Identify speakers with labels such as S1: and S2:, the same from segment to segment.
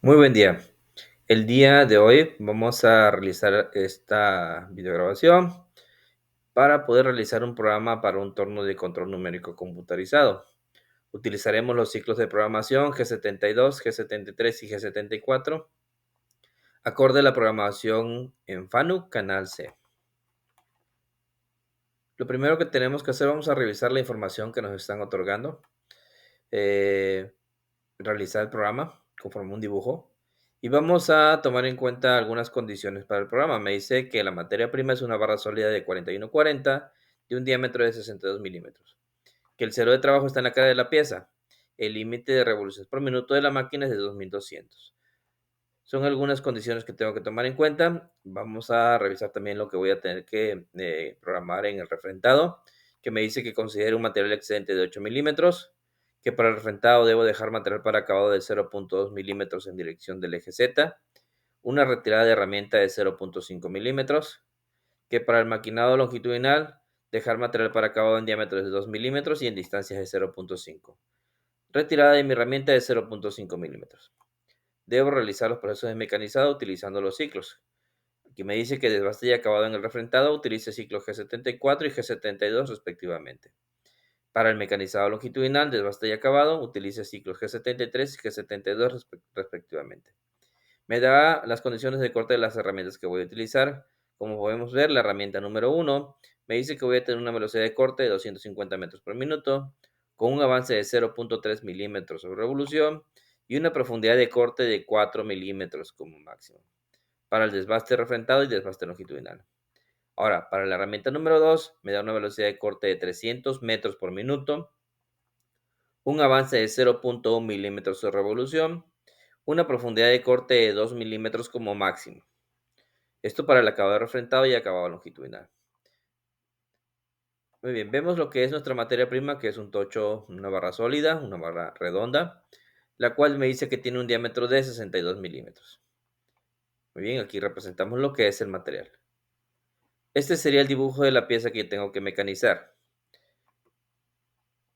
S1: Muy buen día. El día de hoy vamos a realizar esta videograbación para poder realizar un programa para un torno de control numérico computarizado. Utilizaremos los ciclos de programación G72, G73 y G74, acorde a la programación en FANUC Canal C. Lo primero que tenemos que hacer, vamos a revisar la información que nos están otorgando. Eh, Realizar el programa conforme un dibujo y vamos a tomar en cuenta algunas condiciones para el programa. Me dice que la materia prima es una barra sólida de 4140 de un diámetro de 62 milímetros, que el cero de trabajo está en la cara de la pieza, el límite de revoluciones por minuto de la máquina es de 2200. Son algunas condiciones que tengo que tomar en cuenta. Vamos a revisar también lo que voy a tener que programar en el refrendado, que me dice que considere un material excedente de 8 milímetros, que para el refrendado debo dejar material para acabado de 0.2 milímetros en dirección del eje Z, una retirada de herramienta de 0.5 milímetros, que para el maquinado longitudinal dejar material para acabado en diámetros de 2 milímetros y en distancias de 0.5. Retirada de mi herramienta de 0.5 milímetros. Debo realizar los procesos de mecanizado utilizando los ciclos. Aquí me dice que desbaste y acabado en el refrendado utilice ciclos G74 y G72 respectivamente. Para el mecanizado longitudinal, desbaste y acabado, utilice ciclos G73 y G72 respectivamente. Me da las condiciones de corte de las herramientas que voy a utilizar. Como podemos ver, la herramienta número 1 me dice que voy a tener una velocidad de corte de 250 metros por minuto, con un avance de 0.3 milímetros sobre revolución y una profundidad de corte de 4 milímetros como máximo, para el desbaste refrentado y desbaste longitudinal. Ahora, para la herramienta número 2, me da una velocidad de corte de 300 metros por minuto, un avance de 0.1 milímetros sobre revolución, una profundidad de corte de 2 milímetros como máximo. Esto para el acabado refrentado y acabado longitudinal. Muy bien, vemos lo que es nuestra materia prima, que es un tocho, una barra sólida, una barra redonda, la cual me dice que tiene un diámetro de 62 milímetros. Muy bien, aquí representamos lo que es el material. Este sería el dibujo de la pieza que tengo que mecanizar.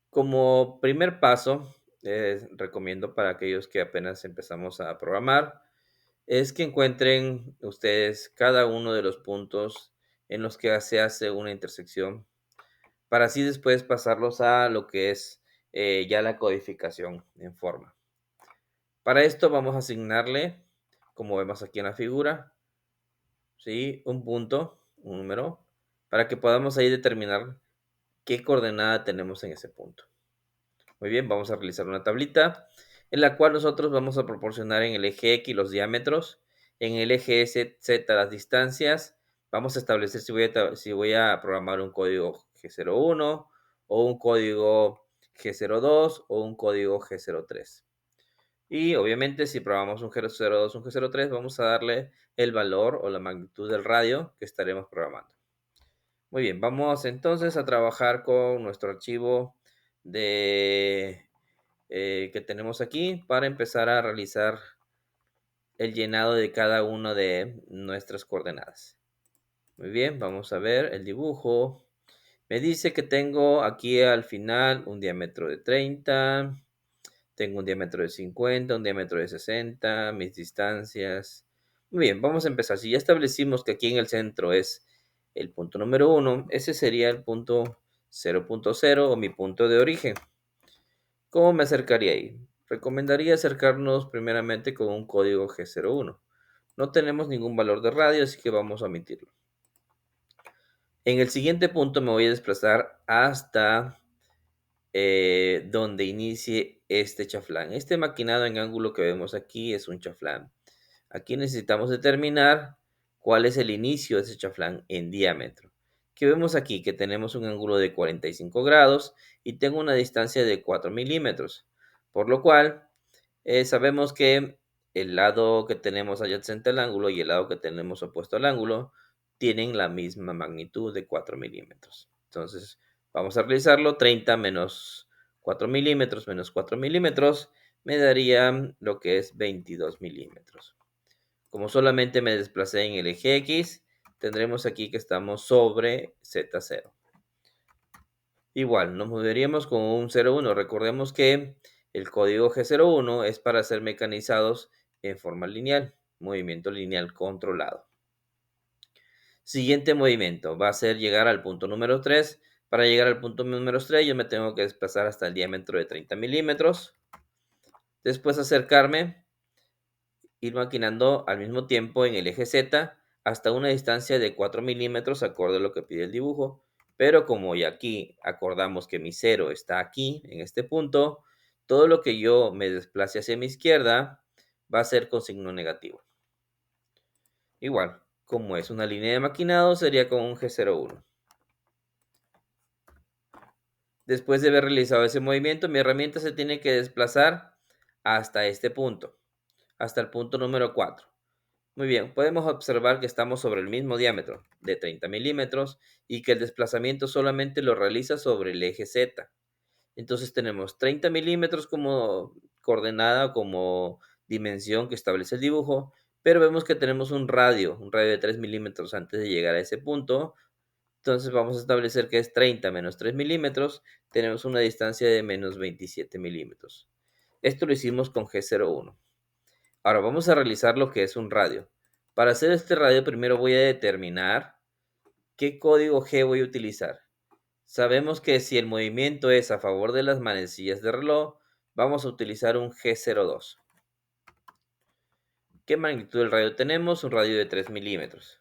S1: Como primer paso, recomiendo para aquellos que apenas empezamos a programar, es que encuentren ustedes cada uno de los puntos en los que se hace una intersección, para así después pasarlos a lo que es ya la codificación en forma. Para esto vamos a asignarle, como vemos aquí en la figura, ¿sí? Un punto, un número, para que podamos ahí determinar qué coordenada tenemos en ese punto. Muy bien, vamos a realizar una tablita en la cual nosotros vamos a proporcionar en el eje X los diámetros, en el eje Z las distancias. Vamos a establecer si voy a programar un código G01 o un código G02 o un código G03. Y obviamente si programamos un G02, un G03, vamos a darle el valor o la magnitud del radio que estaremos programando. Muy bien, vamos entonces a trabajar con nuestro archivo de que tenemos aquí para empezar a realizar el llenado de cada una de nuestras coordenadas. Muy bien, vamos a ver el dibujo. Me dice que tengo aquí al final un diámetro de 30, tengo un diámetro de 50, un diámetro de 60, mis distancias. Muy bien, vamos a empezar. Si ya establecimos que aquí en el centro es el punto número 1, ese sería el punto 0.0 o mi punto de origen. ¿Cómo me acercaría ahí? Recomendaría acercarnos primeramente con un código G01. No tenemos ningún valor de radio, así que vamos a omitirlo. En el siguiente punto me voy a desplazar hasta donde inicie este chaflán. Este maquinado en ángulo que vemos aquí es un chaflán. Aquí necesitamos determinar cuál es el inicio de ese chaflán en diámetro. Que vemos aquí que tenemos un ángulo de 45 grados y tengo una distancia de 4 milímetros. Por lo cual, sabemos que el lado que tenemos adyacente al ángulo y el lado que tenemos opuesto al ángulo tienen la misma magnitud de 4 milímetros. Entonces, vamos a realizarlo. 30 menos 4 milímetros menos 4 milímetros me daría lo que es 22 milímetros. Como solamente me desplacé en el eje X, tendremos aquí que estamos sobre Z0. Igual, nos moveríamos con un 01. Recordemos que el código G01 es para ser mecanizados en forma lineal, movimiento lineal controlado. Siguiente movimiento va a ser llegar al punto número 3. Para llegar al punto número 3 yo me tengo que desplazar hasta el diámetro de 30 milímetros. Después acercarme, ir maquinando al mismo tiempo en el eje Z hasta una distancia de 4 milímetros acorde a lo que pide el dibujo. Pero como ya aquí acordamos que mi cero está aquí, en este punto, todo lo que yo me desplace hacia mi izquierda va a ser con signo negativo. Igual, como es una línea de maquinado, sería con un G01. Después de haber realizado ese movimiento, mi herramienta se tiene que desplazar hasta este punto, hasta el punto número 4. Muy bien, podemos observar que estamos sobre el mismo diámetro de 30 milímetros y que el desplazamiento solamente lo realiza sobre el eje Z. Entonces tenemos 30 milímetros como coordenada, como dimensión que establece el dibujo, pero vemos que tenemos un radio de 3 milímetros antes de llegar a ese punto. Entonces vamos a establecer que es 30 menos 3 milímetros, tenemos una distancia de menos 27 milímetros. Esto lo hicimos con G01. Ahora vamos a realizar lo que es un radio. Para hacer este radio primero voy a determinar qué código G voy a utilizar. Sabemos que si el movimiento es a favor de las manecillas de reloj, vamos a utilizar un G02. ¿Qué magnitud del radio tenemos? Un radio de 3 milímetros.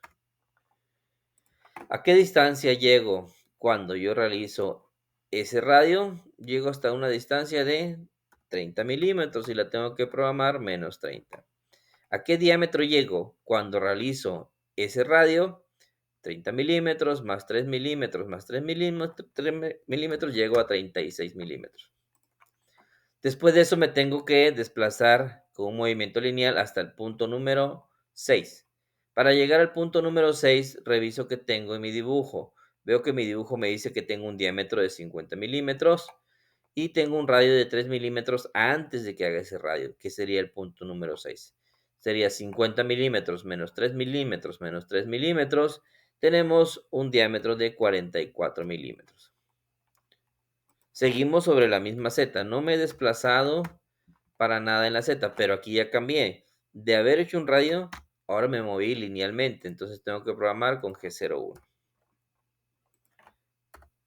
S1: ¿A qué distancia llego cuando yo realizo ese radio? Llego hasta una distancia de 30 milímetros y la tengo que programar menos 30. ¿A qué diámetro llego cuando realizo ese radio? 30 milímetros más 3 milímetros más 3 milímetros, llego a 36 milímetros. Después de eso me tengo que desplazar con un movimiento lineal hasta el punto número 6. Para llegar al punto número 6, reviso que tengo en mi dibujo. Veo que mi dibujo me dice que tengo un diámetro de 50 milímetros y tengo un radio de 3 milímetros antes de que haga ese radio, que sería el punto número 6. Sería 50 milímetros menos 3 milímetros menos 3 milímetros. Tenemos un diámetro de 44 milímetros. Seguimos sobre la misma Z. No me he desplazado para nada en la Z, pero aquí ya cambié. De haber hecho un radio, ahora me moví linealmente, entonces tengo que programar con G01.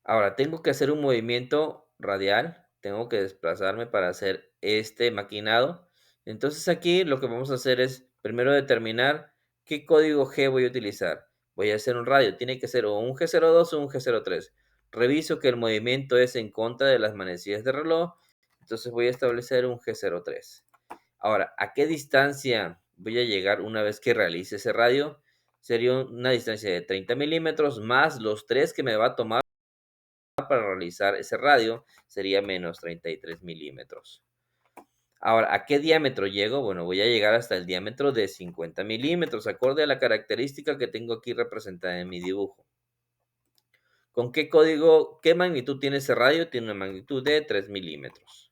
S1: Ahora tengo que hacer un movimiento radial, tengo que desplazarme para hacer este maquinado. Entonces aquí lo que vamos a hacer es primero determinar qué código G voy a utilizar. Voy a hacer un radio, tiene que ser o un G02 o un G03. Reviso que el movimiento es en contra de las manecillas de reloj, entonces voy a establecer un G03. Ahora, ¿a qué distancia voy a llegar una vez que realice ese radio? Sería una distancia de 30 milímetros más los 3 que me va a tomar para realizar ese radio, sería menos 33 milímetros. Ahora, ¿a qué diámetro llego? Bueno, voy a llegar hasta el diámetro de 50 milímetros, acorde a la característica que tengo aquí representada en mi dibujo. ¿Con qué código, qué magnitud tiene ese radio? Tiene una magnitud de 3 milímetros.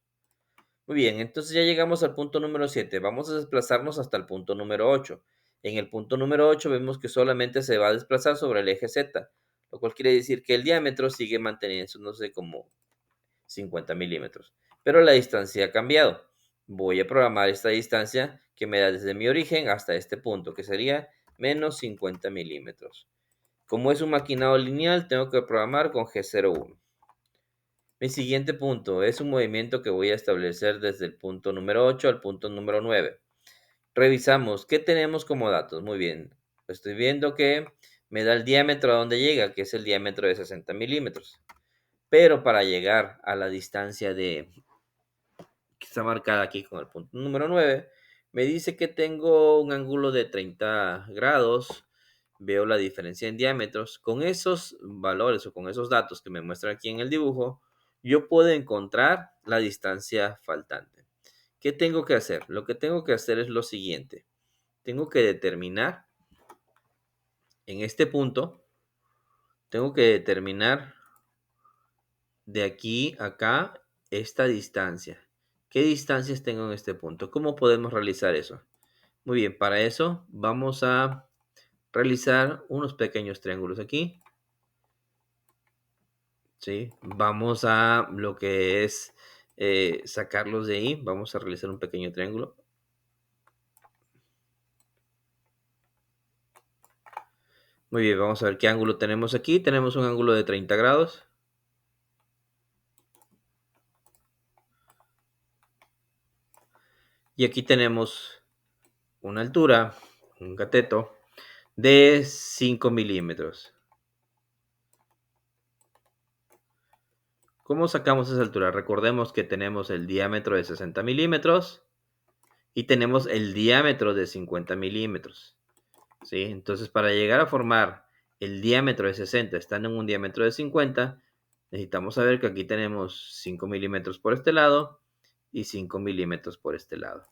S1: Muy bien, entonces ya llegamos al punto número 7. Vamos a desplazarnos hasta el punto número 8. En el punto número 8 vemos que solamente se va a desplazar sobre el eje Z, lo cual quiere decir que el diámetro sigue manteniéndose como 50 milímetros, pero la distancia ha cambiado. Voy a programar esta distancia que me da desde mi origen hasta este punto, que sería menos 50 milímetros. Como es un maquinado lineal, tengo que programar con G01. Mi siguiente punto es un movimiento que voy a establecer desde el punto número 8 al punto número 9. Revisamos, ¿qué tenemos como datos? Muy bien, estoy viendo que me da el diámetro a donde llega, que es el diámetro de 60 milímetros. Pero para llegar a la distancia que está marcada aquí con el punto número 9, me dice que tengo un ángulo de 30 grados. Veo la diferencia en diámetros. Con esos valores o con esos datos que me muestran aquí en el dibujo, yo puedo encontrar la distancia faltante. ¿Qué tengo que hacer? Lo que tengo que hacer es lo siguiente. Tengo que determinar en este punto, tengo que determinar de aquí a acá esta distancia. ¿Qué distancias tengo en este punto? ¿Cómo podemos realizar eso? Muy bien, para eso vamos a realizar unos pequeños triángulos aquí. ¿Sí? Vamos a lo que es sacarlos de ahí. Vamos a realizar un pequeño triángulo. Muy bien, vamos a ver qué ángulo tenemos aquí. Tenemos un ángulo de 30 grados. Y aquí tenemos una altura, un cateto, de 5 milímetros. ¿Cómo sacamos esa altura? Recordemos que tenemos el diámetro de 60 milímetros y tenemos el diámetro de 50 milímetros. ¿Sí? Entonces, para llegar a formar el diámetro de 60 estando en un diámetro de 50, necesitamos saber que aquí tenemos 5 milímetros por este lado y 5 milímetros por este lado.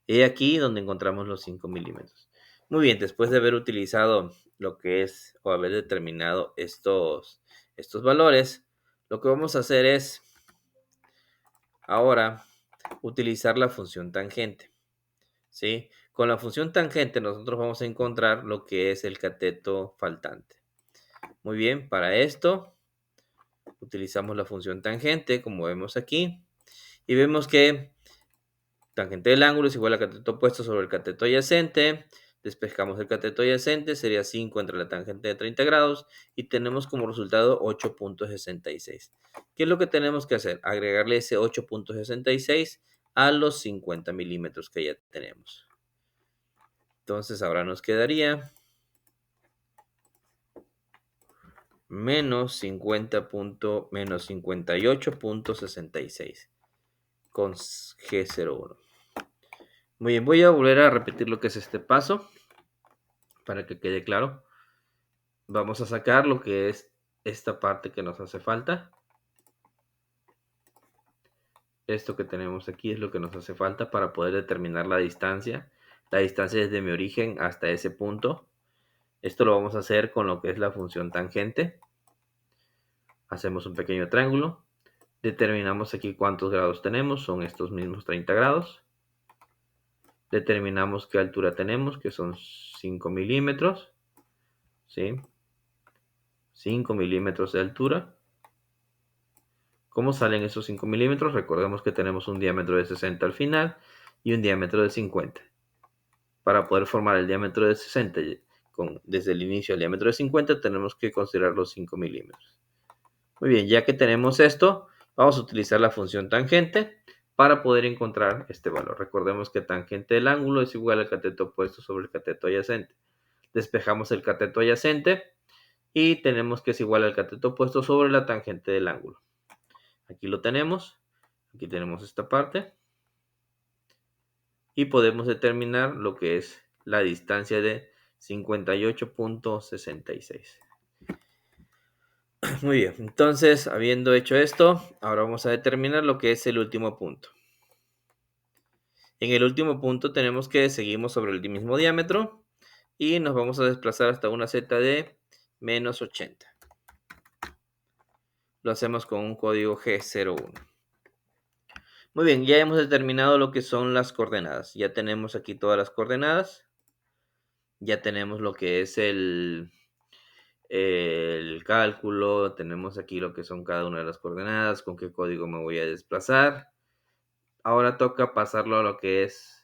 S1: He aquí donde encontramos los 5 milímetros. Muy bien, después de haber utilizado lo que es o haber determinado estos valores, lo que vamos a hacer es ahora utilizar la función tangente. ¿Sí? Con la función tangente nosotros vamos a encontrar lo que es el cateto faltante. Muy bien, para esto utilizamos la función tangente, como vemos aquí, y vemos que tangente del ángulo es igual a cateto opuesto sobre el cateto adyacente. Despejamos el cateto adyacente, sería 5 entre la tangente de 30 grados y tenemos como resultado 8.66. ¿Qué es lo que tenemos que hacer? Agregarle ese 8.66 a los 50 milímetros que ya tenemos. Entonces ahora nos quedaría menos 58.66 con G01. Muy bien, voy a volver a repetir lo que es este paso para que quede claro. Vamos a sacar lo que es esta parte que nos hace falta. Esto que tenemos aquí es lo que nos hace falta para poder determinar la distancia. La distancia desde mi origen hasta ese punto. Esto lo vamos a hacer con lo que es la función tangente. Hacemos un pequeño triángulo. Determinamos aquí cuántos grados tenemos. Son estos mismos 30 grados. Determinamos qué altura tenemos, que son 5 milímetros. ¿Sí? 5 milímetros de altura. ¿Cómo salen esos 5 milímetros? Recordemos que tenemos un diámetro de 60 al final y un diámetro de 50. Para poder formar el diámetro de 60 desde el inicio al diámetro de 50 tenemos que considerar los 5 milímetros. Muy bien, ya que tenemos esto, vamos a utilizar la función tangente para poder encontrar este valor. Recordemos que tangente del ángulo es igual al cateto opuesto sobre el cateto adyacente. Despejamos el cateto adyacente y tenemos que es igual al cateto opuesto sobre la tangente del ángulo. Aquí lo tenemos. Aquí tenemos esta parte. Y podemos determinar lo que es la distancia de 58.66. Muy bien, entonces habiendo hecho esto, ahora vamos a determinar lo que es el último punto. En el último punto tenemos que seguimos sobre el mismo diámetro y nos vamos a desplazar hasta una z de menos 80. Lo hacemos con un código G01. Muy bien, ya hemos determinado lo que son las coordenadas. Ya tenemos aquí todas las coordenadas. Ya tenemos lo que es el cálculo. Tenemos aquí lo que son cada una de las coordenadas, con qué código me voy a desplazar. Ahora toca pasarlo a lo que es